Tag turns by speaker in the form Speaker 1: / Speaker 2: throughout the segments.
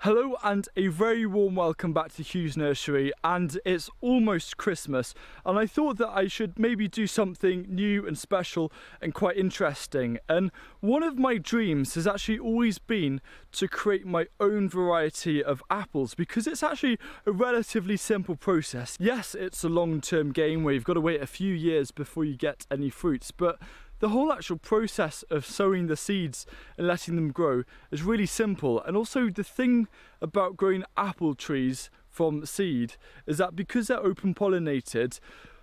Speaker 1: Hello and a very warm welcome back to Hugh's Nursery, and it's almost Christmas and I thought that I should maybe do something new and special and quite interesting. And one of my dreams has actually always been to create my own variety of apples, because it's actually a relatively simple process. Yes, it's a long-term game where you've got to wait a few years before you get any fruits, but the whole actual process of sowing the seeds and letting them grow is really simple. And also the thing about growing apple trees from seed is that because they're open pollinated,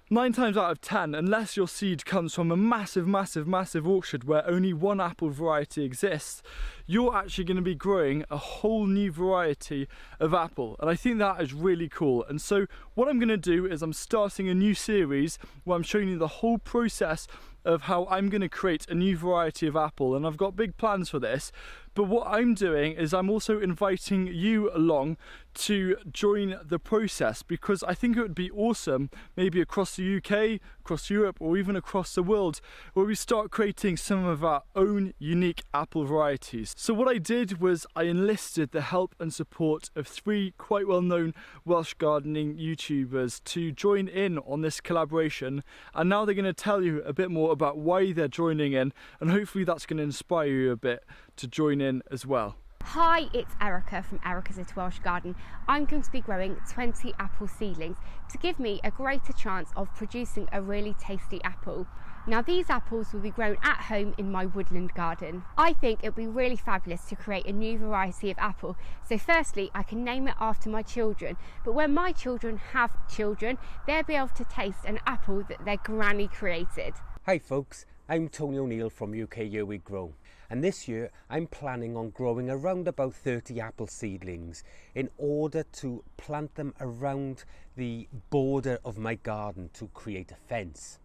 Speaker 1: 9 times out of 10, unless your seed comes from a massive orchard where only one apple variety exists, you're actually going to be growing a whole new variety of apple. And I think that is really cool. And so what I'm going to do is I'm starting a new series where I'm showing you the whole process of how I'm going to create a new variety of apple, and I've got big plans for this. But what I'm doing is I'm also inviting you along to join the process, because I think it would be awesome, maybe across the UK, across Europe, or even across the world, where we start creating some of our own unique apple varieties. So what I did was I enlisted the help and support of 3 quite well-known Welsh gardening YouTubers to join in on this collaboration, and now they're going to tell you a bit more about why they're joining in, and hopefully that's going to inspire you a bit to join in as well.
Speaker 2: Hi, it's Erica from Erica's Little Welsh Garden. I'm going to be growing 20 apple seedlings to give me a greater chance of producing a really tasty apple. Now these apples will be grown at home in my woodland garden. I think it would be really fabulous to create a new variety of apple. So firstly, I can name it after my children, but when my children have children, they'll be able to taste an apple that their granny created.
Speaker 3: Hi folks, I'm Tony O'Neill from UK Year We Grow, and this year I'm planning on growing around about 30 apple seedlings in order to plant them around the border of my garden to create a fence.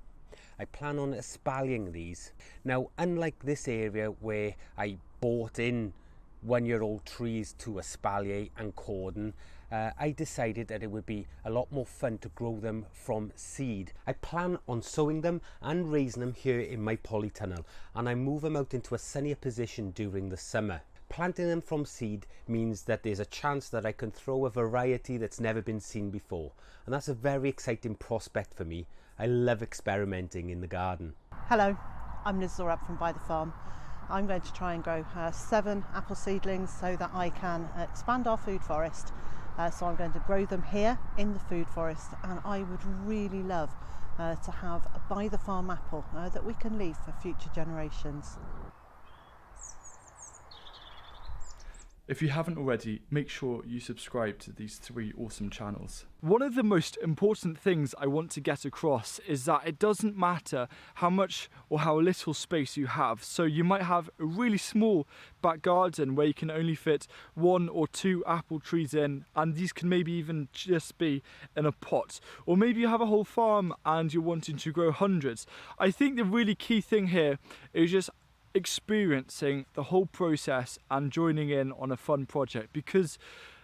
Speaker 3: I plan on espaliering these. Now, unlike this area where I bought in 1-year-old trees to espalier and cordon, I decided that it would be a lot more fun to grow them from seed. I plan on sowing them and raising them here in my polytunnel, and I move them out into a sunnier position during the summer. Planting them from seed means that there's a chance that I can throw a variety that's never been seen before, and that's a very exciting prospect for me. I love experimenting in the garden.
Speaker 4: Hello, I'm Liz Zorab from By the Farm. I'm going to try and grow 7 apple seedlings so that I can expand our food forest. So I'm going to grow them here in the food forest, and I would really love to have a By the Farm apple that we can leave for future generations.
Speaker 1: If you haven't already, make sure you subscribe to these 3 awesome channels. One of the most important things I want to get across is that it doesn't matter how much or how little space you have. So you might have a really small back garden where you can only fit 1 or 2 apple trees in, and these can maybe even just be in a pot. Or maybe you have a whole farm and you're wanting to grow hundreds. I think the really key thing here is just experiencing the whole process and joining in on a fun project, because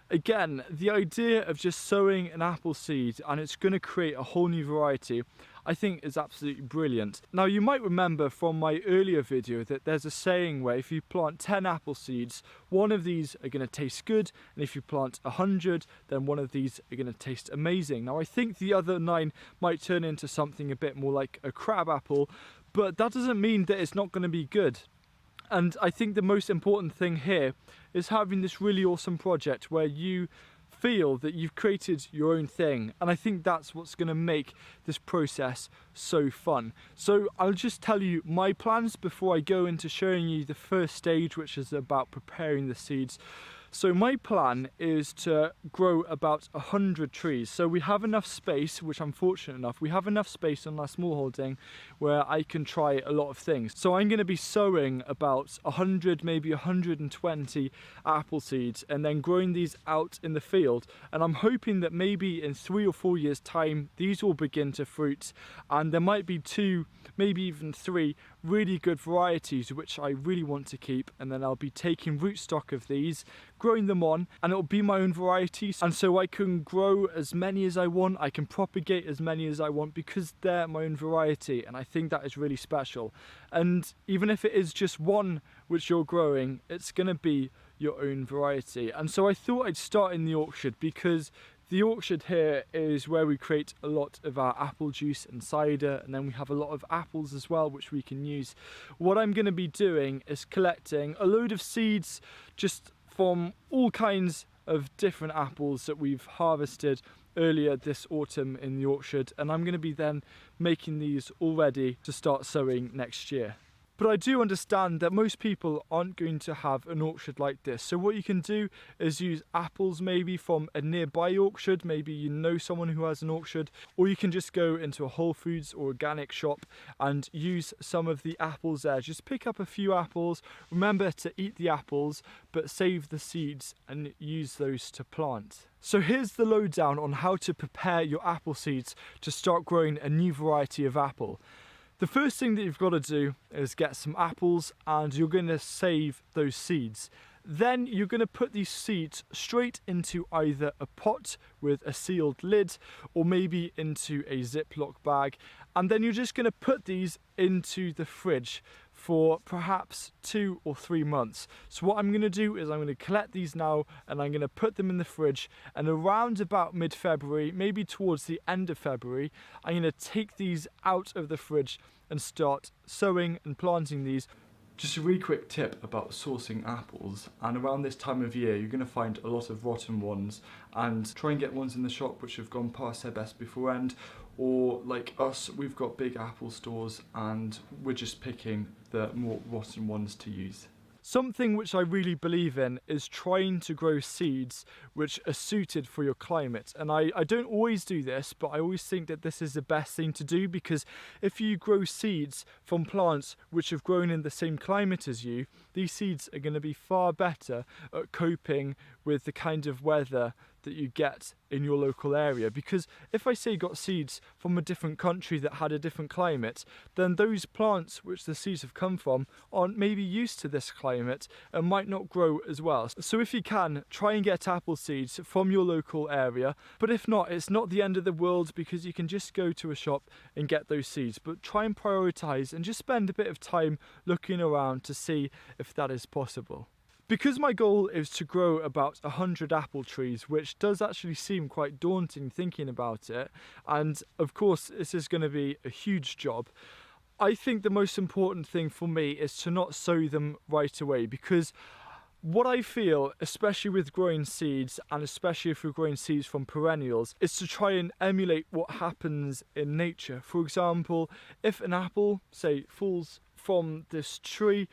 Speaker 1: again, the idea of just sowing an apple seed and it's going to create a whole new variety, I think is absolutely brilliant. Now you might remember from my earlier video that there's a saying where if you plant 10 apple seeds, 1 of these are going to taste good, and if you plant 100, then 1 of these are going to taste amazing. Now I think the other 9 might turn into something a bit more like a crab apple, but that doesn't mean that it's not going to be good. And I think the most important thing here is having this really awesome project where you feel that you've created your own thing, and I think that's what's going to make this process so fun. So I'll just tell you my plans before I go into showing you the first stage, which is about preparing the seeds. So my plan is to grow about 100 trees. So we have enough space, which I'm fortunate enough, we have enough space on our small holding where I can try a lot of things. So I'm going to be sowing about 100, maybe 120 apple seeds, and then growing these out in the field. And I'm hoping that maybe in 3 or 4 years time, these will begin to fruit, and there might be 2, maybe even 3 really good varieties which I really want to keep, and then I'll be taking rootstock of these, growing them on, and it'll be my own varieties, and so I can grow as many as I want, I can propagate as many as I want, because they're my own variety, and I think that is really special. And even if it is just 1 which you're growing, it's going to be your own variety. And so I thought I'd start in the orchard, because the orchard here is where we create a lot of our apple juice and cider, and then we have a lot of apples as well which we can use. What I'm going to be doing is collecting a load of seeds just from all kinds of different apples that we've harvested earlier this autumn in the orchard, and I'm going to be then making these all ready to start sowing next year. But I do understand that most people aren't going to have an orchard like this. So what you can do is use apples maybe from a nearby orchard. Maybe you know someone who has an orchard, or you can just go into a Whole Foods or organic shop and use some of the apples there. Just pick up a few apples. Remember to eat the apples, but save the seeds and use those to plant. So here's the lowdown on how to prepare your apple seeds to start growing a new variety of apple. The first thing that you've got to do is get some apples, and you're going to save those seeds. Then you're going to put these seeds straight into either a pot with a sealed lid, or maybe into a Ziploc bag, and then you're just going to put these into the fridge for perhaps 2 or 3 months. So what I'm going to do is I'm going to collect these now, and I'm going to put them in the fridge, and around about mid-February, maybe towards the end of February, I'm going to take these out of the fridge and start sowing and planting these. Just a really quick tip about sourcing apples, and around this time of year you're going to find a lot of rotten ones, and try and get ones in the shop which have gone past their best before end, or like us, we've got big apple stores and we're just picking the more rotten ones to use. Something which I really believe in is trying to grow seeds which are suited for your climate. And I don't always do this, but I always think that this is the best thing to do, because if you grow seeds from plants which have grown in the same climate as you, these seeds are going to be far better at coping with the kind of weather that you get in your local area. Because if I say got seeds from a different country that had a different climate, then those plants which the seeds have come from aren't maybe used to this climate and might not grow as well. So if you can, try and get apple seeds from your local area. But if not, it's not the end of the world, because you can just go to a shop and get those seeds. But try and prioritize and just spend a bit of time looking around to see if that is possible. Because my goal is to grow about 100 apple trees, which does actually seem quite daunting thinking about it, and of course this is going to be a huge job, I think the most important thing for me is to not sow them right away, because what I feel, especially with growing seeds, and especially if you're growing seeds from perennials, is to try and emulate what happens in nature. For example, if an apple, say, falls from this tree,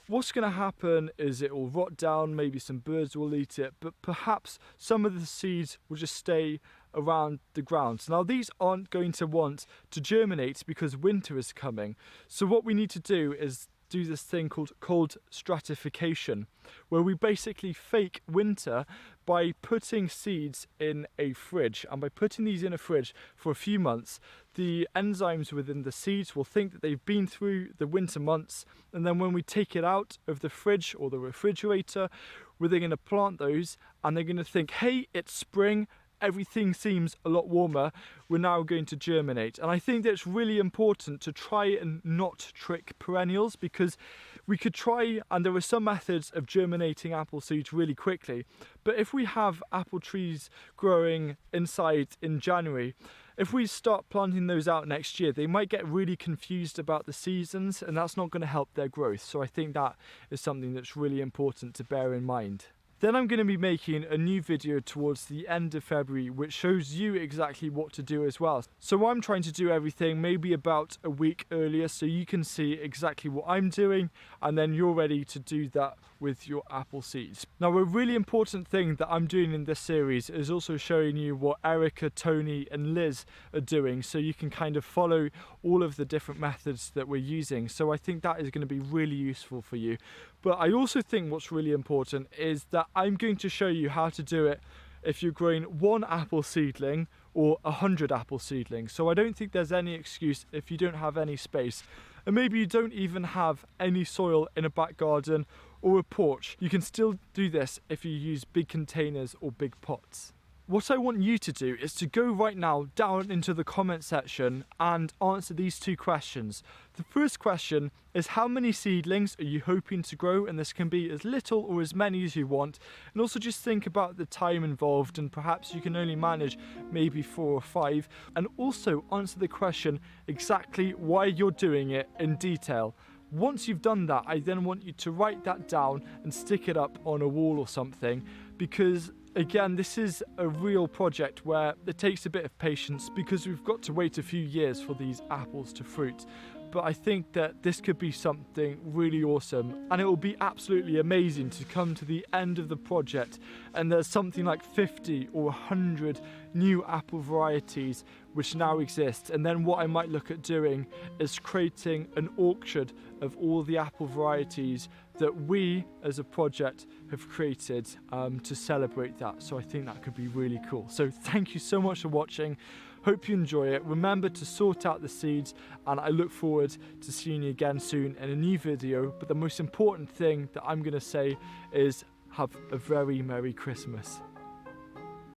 Speaker 1: what's going to happen is it will rot down, maybe some birds will eat it, but perhaps some of the seeds will just stay around the ground. Now these aren't going to want to germinate because winter is coming. So what we need to do is do this thing called cold stratification, where we basically fake winter by putting seeds in a fridge. And by putting these in a fridge for a few months, the enzymes within the seeds will think that they've been through the winter months, and then when we take it out of the fridge or the refrigerator, we're then going to plant those, and they're going to think, hey, it's spring, everything seems a lot warmer, we're now going to germinate. And I think that it's really important to try and not trick perennials, because we could try, and there are some methods of germinating apple seeds really quickly, but if we have apple trees growing inside in January, if we start planting those out next year, they might get really confused about the seasons, and that's not going to help their growth. So I think that is something that's really important to bear in mind. Then I'm going to be making a new video towards the end of February which shows you exactly what to do as well. So I'm trying to do everything maybe about a week earlier so you can see exactly what I'm doing, and then you're ready to do that with your apple seeds. Now a really important thing that I'm doing in this series is also showing you what Erica, Tony and Liz are doing, so you can kind of follow all of the different methods that we're using. So I think that is going to be really useful for you. But I also think what's really important is that I'm going to show you how to do it if you're growing 1 apple seedling or 100 apple seedlings. So I don't think there's any excuse if you don't have any space, and maybe you don't even have any soil in a back garden or a porch. You can still do this if you use big containers or big pots. what I want you to do is to go right now down into the comment section and answer these two questions. The first question is, how many seedlings are you hoping to grow? And this can be as little or as many as you want. And also just think about the time involved, and perhaps you can only manage maybe 4 or 5. And also answer the question exactly why you're doing it in detail. Once you've done that, I then want you to write that down and stick it up on a wall or something, because again, this is a real project where it takes a bit of patience, because we've got to wait a few years for these apples to fruit. But I think that this could be something really awesome, and it will be absolutely amazing to come to the end of the project and there's something like 50 or 100 new apple varieties which now exist. And then what I might look at doing is creating an auction of all the apple varieties that we as a project have created to celebrate that. So I think that could be really cool. So thank you so much for watching. Hope you enjoy it. Remember to sort out the seeds, and I look forward to seeing you again soon in a new video. But the most important thing that I'm going to say is have a very Merry Christmas.